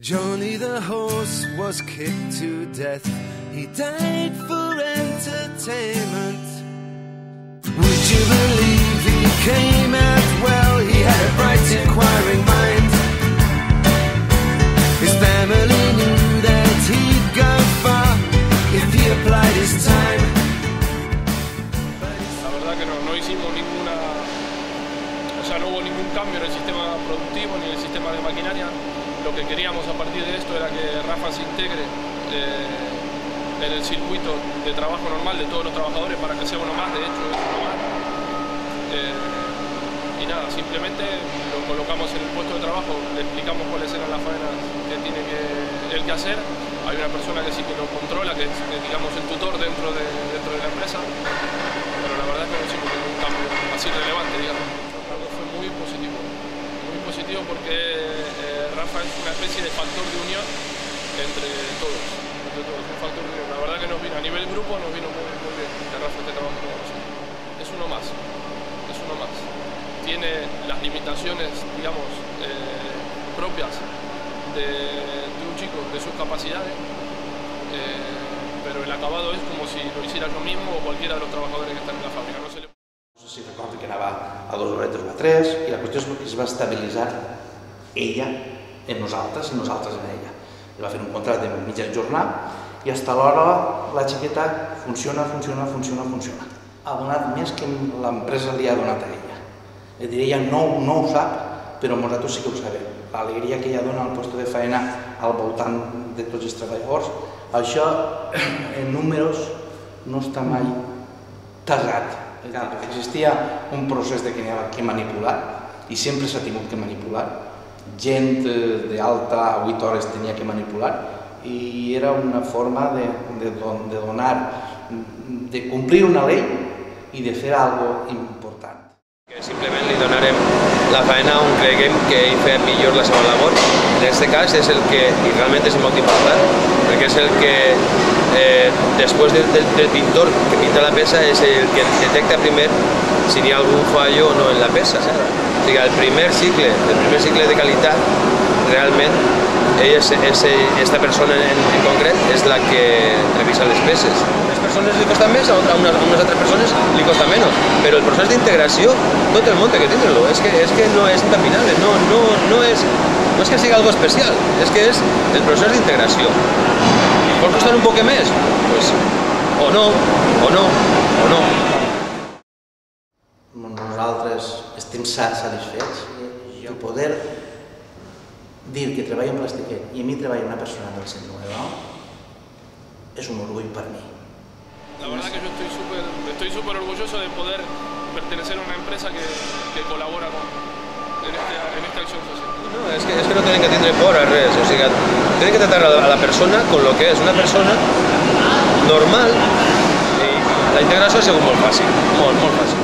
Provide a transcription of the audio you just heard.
Johnny the horse was kicked to death. He died for entertainment. Would you believe he came out well? He had a bright inquiring mind. His family knew that he'd go far if he applied his time. La verdad que no hicimos ninguna, o sea, no hubo ningún cambio en el sistema productivo ni en el sistema de maquinaria. Lo que queríamos a partir de esto era que Rafa se integre en el circuito de trabajo normal de todos los trabajadores para que sea uno más, de hecho es uno más. Y nada, simplemente lo colocamos en el puesto de trabajo, le explicamos cuáles eran las faenas que tiene él que hacer. Hay una persona que sí que lo controla, que es digamos el tutor dentro de la empresa, pero la verdad es que no hicimos ningún cambio así relevante, digamos. Algo fue muy positivo porque Rafa es una especie de factor de unión entre todos, un factor de unión. La verdad que nos vino a nivel grupo, nos vino muy bien que Rafa esté trabajando con nosotros. Es uno más. Tiene las limitaciones, digamos, propias de un chico, de sus capacidades, pero el acabado es como si lo hiciera yo mismo o cualquiera de los trabajadores que están en la fábrica. No sé si recordo que anava a 2 horetes o a 3, i la qüestió és que es va estabilitzar ella en nosaltres i nosaltres en ella. I va fer un contracte de mitja jornada i fins a l'hora la xiqueta funciona. Ha donat més que l'empresa li ha donat a ella. És a dir, ella no ho sap, però nosaltres sí que ho sabem. L'alegria que ella dona al lloc de feina al voltant de tots els treballadors, això en números no està mai tasat. Existia un procés que n'hi havia que manipular i sempre s'ha tingut que manipular. Gent d'alta a 8 hores tenia que manipular i era una forma de donar, de complir una llei i de fer alguna cosa important. Simplement li donarem la feina on creguem que ell fa millor la seva labor. En aquest cas és el que, i realment és molt important, perquè és el que després del pintor que pinta la peça és el que detecta primer si hi ha algun fallo o no en la peça. O sigui, el primer cicle de qualitat, realment, aquesta persona en concret és la que revisa les peces. A unes persones li costa més, a unes altres persones li costa menys, però el procés d'integració tot el món té que tindre-lo, és que no és interminable, no és que sigui algo especial, és que és el procés d'integració. Pot costar un poc més? Pues, o no. Nosaltres estem satisfets i poder dir que treballo en Plastiquet i a mi treballa una persona del 109 és un orgull per mi. La verdad que yo estoy súper orgulloso de poder pertenecer a una empresa que colabora en esta acción social. No, és que no tenen que tindre por a res, o sigui, tenen que tratar a la persona con lo que és una persona normal i la integració ha sigut molt fàcil, molt fàcil.